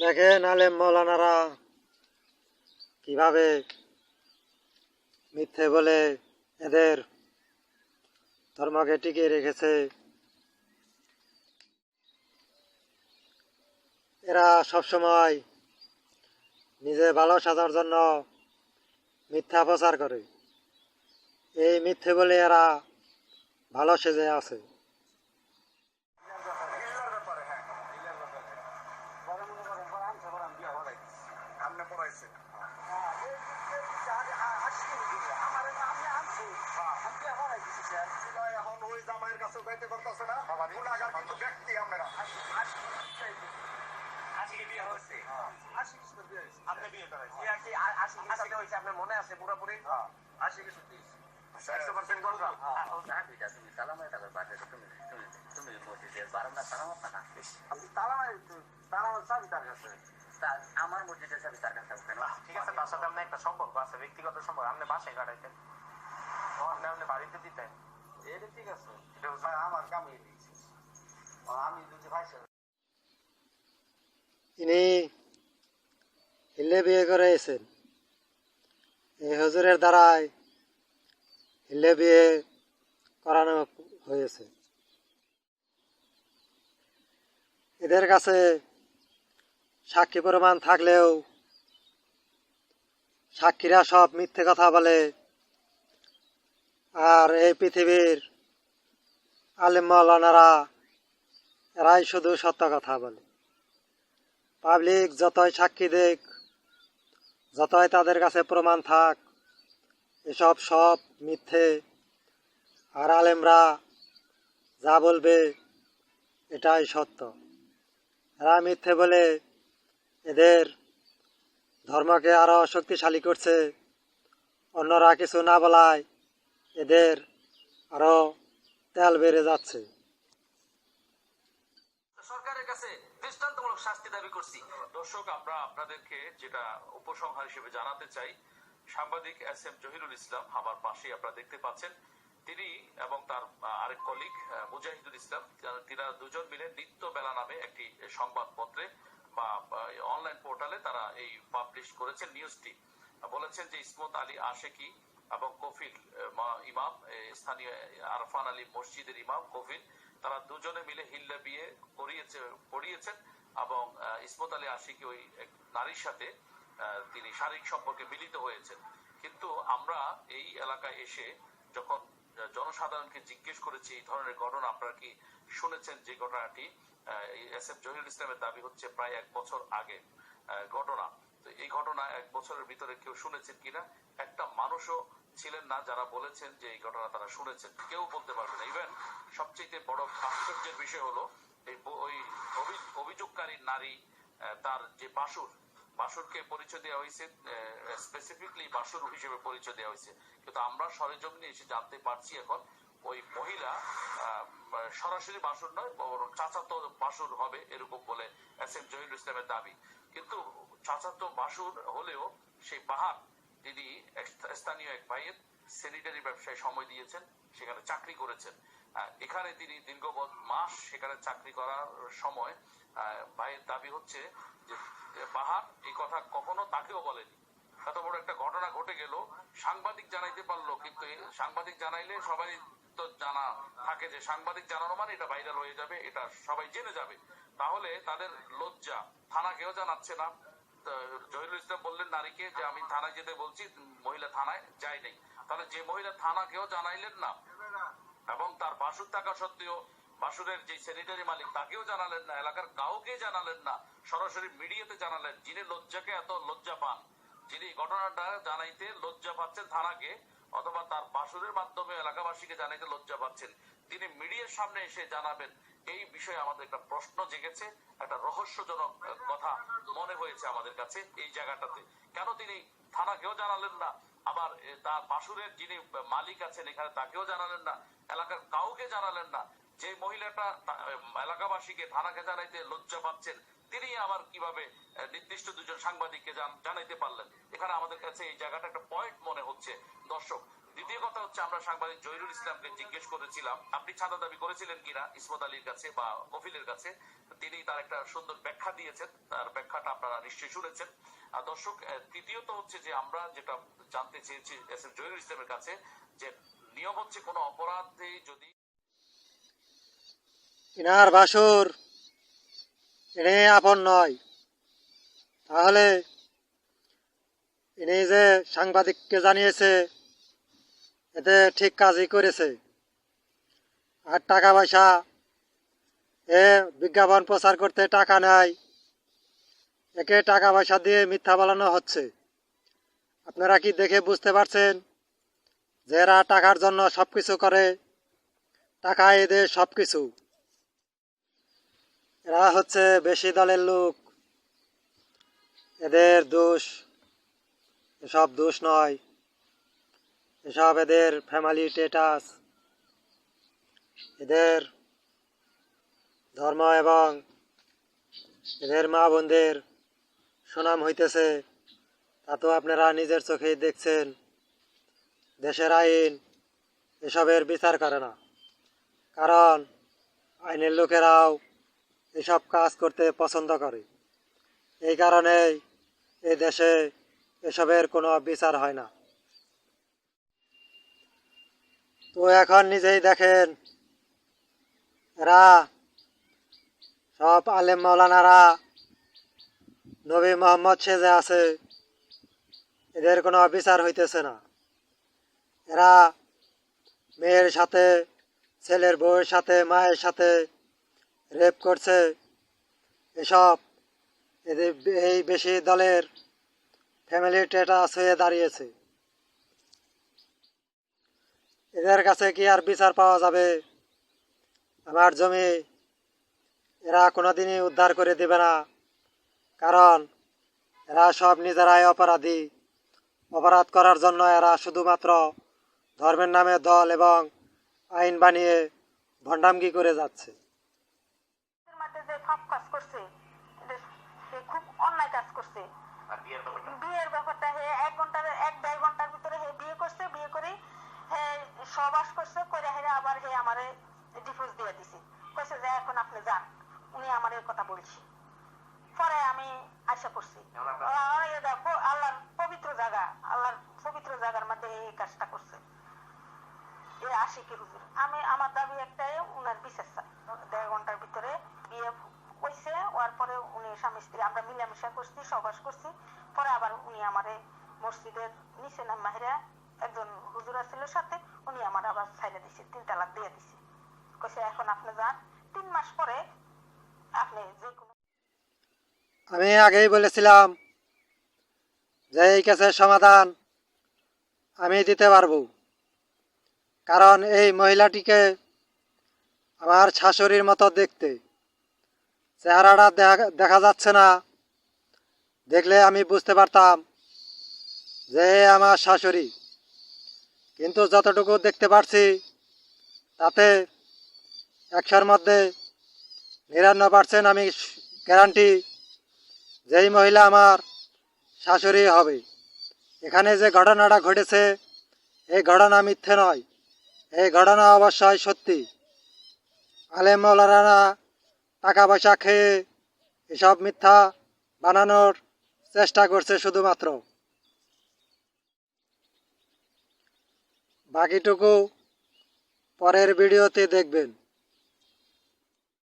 দেখেন আলেম মৌলানারা কিভাবে মিথ্যে বলে এদের ধর্মকে টিকিয়ে রেখেছে। এরা সবসময় নিজে ভালো সাজার জন্য মিথ্যা প্রচার করে। এই মিথ্যে বলে এরা ভালো সেজে আছে। আপনার মনে আছে পুরোপুরি 80% কনফার্ম। তুমি তালামায় থাকো বাড়িতে, তুমি তুমি তুমি মসজিদের বারান্দা তালামত না। আপনি তালামায় তালামার চাবি তার কাছে, আমার মসজিদের চাবি তার কাছে। ঠিক আছে, তার সাথে আপনার একটা সম্পর্ক আছে, ব্যক্তিগত সম্পর্ক। আপনি বাসায় কাটাইতেন, আপনি বাড়িতে দিতেন, এটা ঠিক আছে। এটা আমার কামিয়ে দিয়েছি আমি যদি ভাই। ইনি হিল্লে বিয়ে করেছেন। এই হুজুরের দ্বারাই হিল্লে বিয়ে করানো হয়েছে। এদের কাছে সাক্ষী প্রমাণ থাকলেও সাক্ষীরা সব মিথ্যে কথা বলে। আর এই পৃথিবীর আলেম মাওলানারা এরাই শুধু সত্য কথা বলে। পাবলিক যতই সাক্ষী দেখ, যতই তাদের কাছে প্রমাণ থাক, এসব সব মিথ্যে। আর আলেমরা যা বলবে এটাই সত্য। এরা মিথ্যে বলে এদের ধর্মকে আরো শক্তিশালী করছে। অন্যরা কিছু না বলায় এদের আরো তেল বেড়ে যাচ্ছে। সরকারের কাছে দৃষ্টান্তমূলক শাস্তি দাবি করছি। দর্শক, আমরা আপনাদেরকে যেটা উপসংহার হিসেবে জানাতে চাই, সাংবাদিক এস.এম. জহিরুল ইসলাম আমার পাশে আপনারা দেখতে পাচ্ছেন। তিনি এবং তার আরেক কলিগ মুজাহিদুল ইসলাম, তারা দুজন মিলে নিত্য বেলা নামে একটি সংবাদপত্রে বা অনলাইন পোর্টালে তারা এই পাবলিশ করেছেন নিউজটি। বলেছেন যে ইসমত আলী আশেকি এবং কফিল ইমাম, স্থানীয় আরফান আলী মসজিদের ইমাম কফিল, তারা দুজনে মিলে হিল্লা বিয়ে করিয়েছেন এবং ইসমত আলী আশিকি ওই এক নারীর সাথে তিনি শারীরিক সম্পর্কে মিলিত হয়েছেন। কিন্তু আমরা এই এলাকায় এসে যখন জনসাধারণকে জিজ্ঞেস করেছি এই ধরনের ঘটনা আপনারা কি শুনেছেন, যে ঘটনাটি এস.এম. জহিরুল ইসলামের দাবি হচ্ছে প্রায় 1 বছর আগে ঘটনা। তো এই ঘটনা 1 বছরের ভিতরে কেউ শুনেছেন কিনা একটা মানুষও ছিলেন না যারা বলেছেন যে এই ঘটনা তারা শুনেছেন। কেউ বলতে পারবে না। ইভেন সবচেয়ে বড় আশ্চর্যের বিষয় হলো ওই অভিযোগকারী নারী, তার যে বাসুরকে পরিচয় দেওয়া হয়েছে, স্পেসিফিকলি বাসুর হিসেবে পরিচয় দেওয়া হয়েছে। কিন্তু আমরা সরেজমিনে এসে জানতে পারছি এখন ওই মহিলা সরাসরি বাসুর নয়, বরং চাচাতো বাসুর হবে এরকম বলে এস.এম. জহিরুল ইসলামের দাবি। কিন্তু চাচাতো বাসুর হলেও সেই বাহার তিনি স্থানীয় এক ভাইয়ের স্যানিটারি ব্যবসায় সময় দিয়েছেন, সেখানে চাকরি করেছেন। এখানে তিনি দীর্ঘ মাস সেখানে চাকরি করার সময় ভাইয়ের দাবি হচ্ছে যে বাহার এই কথা কখনো তাকেও বলেনি। এত বড় একটা ঘটনা ঘটে গেল, সাংবাদিক জানাইতে পারলো, কিন্তু সাংবাদিক জানাইলে সবাই তো জানা থাকে যে সাংবাদিক জানানো মানে এটা ভাইরাল হয়ে যাবে, এটা সবাই জেনে যাবে। তাহলে তাদের লজ্জা, থানাকেও জানাচ্ছে না। জহিরুল ইসলাম বললেন নারীকে যে আমি থানায় যেতে বলছি, মহিলা থানায় যায় নাই। তাহলে যে মহিলা থানাকেও জানাইলেন না এবং তার বাসুর থাকা সত্ত্বেও বাসুরের যে স্যানিটারি মালিক তাকেও জানালেন না, এলাকার কাউকে জানালেন না, সরাসরি মিডিয়াতে জানালেন। যিনি লজ্জাকে এত লজ্জা পান, যিনি ঘটনাটা জানাইতে লজ্জা পাচ্ছেন থানাকে অথবা তার বাসুরের মাধ্যমে এলাকাবাসীকে জানাইতে লজ্জা পাচ্ছেন, তিনি মিডিয়ার সামনে এসে জানাবেন, এই বিষয়ে আমাদের একটা প্রশ্ন জেগেছে, একটা রহস্যজনক কথা মনে হয়েছে আমাদের কাছে এই জায়গাটাতে। কেন তিনি থানাকেও জানালেন না, আবার তার বাসুরের যিনি মালিক আছেন এখানে তাকেও জানালেন না, এলাকার কাউকে জানালেন না। যে মহিলাটা এলাকাবাসীকে থানাকে জানাইতে লজ্জা পাচ্ছেন, তিনি আবার কিভাবে নির্দিষ্ট দুজন সাংবাদিককে জানাইতে পারলেন? এখানে আমাদের কাছে এই জায়গাটা একটা পয়েন্ট মনে হচ্ছে। দর্শক, দ্বিতীয় কথা হচ্ছে, আমরা সাংবাদিক জহিরুল ইসলামকে জিজ্ঞেস করেছিলাম আপনি চাঁদা দাবি করেছিলেন কিনা ইসমত আলীর কাছে বা কফিলের কাছে। তিনি তার একটা সুন্দর ব্যাখ্যা দিয়েছেন, তার ব্যাখ্যাটা আপনারা নিশ্চয়ই শুনেছেন। আর দর্শক, তৃতীয়ত হচ্ছে যে আমরা যেটা জানতে চেয়েছি এস এম জহিরুল ইসলামের কাছে, যে নিয়ম হচ্ছে কোনো অপরাধে যদি ইনার ভাসুর ইনি আপন নয়, তাহলে ইনি যে সাংবাদিককে জানিয়েছে এতে ঠিক কাজই করেছে। আর টাকা পয়সা এ বিজ্ঞাপন প্রচার করতে টাকা নেয়, একে টাকা পয়সা দিয়ে মিথ্যা বলানো হচ্ছে। আপনারা কি দেখে বুঝতে পারছেন যে এরা টাকার জন্য সবকিছু করে? টাকা এদের সবকিছু। এরা হচ্ছে বেশি দলের লোক, এদের দোষ, এসব দোষ নয়, এসব এদের ফ্যামিলি স্ট্যাটাস, এদের ধর্ম এবং এদের মা বোনদের সুনাম হইতেছে, তা তো আপনারা নিজের চোখেই দেখছেন। দেশের আইন এসবের বিচার করে না, কারণ আইনের লোকেরাও এসব কাজ করতে পছন্দ করে। এই কারণেই এই দেশে এসবের কোনো বিচার হয় না। তো এখন নিজেই দেখেন, এরা সব আলেম মাওলানারা নবী মোহাম্মদ সেজে আছে, এদের কোনো বিচার হইতেছে না। এরা মেয়ের সাথে, ছেলের বউয়ের সাথে, মায়ের সাথে রেপ করছে। এসব এদের এই বেশি দলের ফ্যামিলি স্ট্যাটাস হয়ে দাঁড়িয়েছে। এদের কাছে কি আর বিচার পাওয়া যাবে? আমার জমি এরা কোনোদিনই উদ্ধার করে দেবে না, কারণ এরা সব নিজেরাই অপরাধী। অপরাধ করার জন্য এরা শুধুমাত্র ধর্মের নামে দল এবং আইন বানিয়ে ভণ্ডামগি করে যাচ্ছে। এর মধ্যে যে সব কাজ করছে, সে খুব অন্যায় কাজ করছে। বিয়ের ব্যাপারটা হে 1-1.5 ঘন্টার ভিতরে হে বিয়ে করছে, বিয়ে করে হে সহবাস করছে, করে হে আবার হে আমারে ডিভোর্স দিয়ে দিছে, কইছে যে এখন আপনি যান, উনি আমার এর কথা বলছি। পরে আমি আশা করছি দেখো আল্লাহর পবিত্র জায়গা, আল্লাহর পবিত্র জায়গার মধ্যে এই কাজটা করছে এ আশিকি হুজুর। আমি আমার দাবি একটাই, উনার বিচার চাই। 1.5 ঘন্টার ভিতরে বিয়ে হয়েছে, ওর পরে উনি স্বামী স্ত্রী আমরা মিলামিশা করছি, সহবাস করছি। পরে আবার উনি আমারে মসজিদের নিচে নাম মাহিরা একজন হুজুর ছিল সাথে, উনি আমার আবার ছাইড়ে দিছে, 3 তালাক দিয়ে দিছে, কইছে এখন আপনি যান, 3 মাস পরে আপনি যে কোনো। আমি আগেই বলেছিলাম যে এই কেসের সমাধান আমি দিতে পারবো, কারণ এই মহিলাটিকে আমার শাশুড়ির মতো দেখতে। চেহারাটা দেখা যাচ্ছে না, দেখলে আমি বুঝতে পারতাম যে আমার শাশুড়ি, কিন্তু যতটুকু দেখতে পারছি তাতে 100-র মধ্যে 99% আমি গ্যারান্টি যেই মহিলা আমার শাশুড়ি হবে। এখানে যে ঘটনাটা ঘটেছে এই ঘটনা মিথ্যে নয়, এই ঘটনা অবশ্যই সত্যি। আলেম মাওলানারা টাকা পয়সা খেয়ে এসব মিথ্যা বানানোর চেষ্টা করছে শুধুমাত্র। বাকিটুকু পরের ভিডিওতে দেখবেন।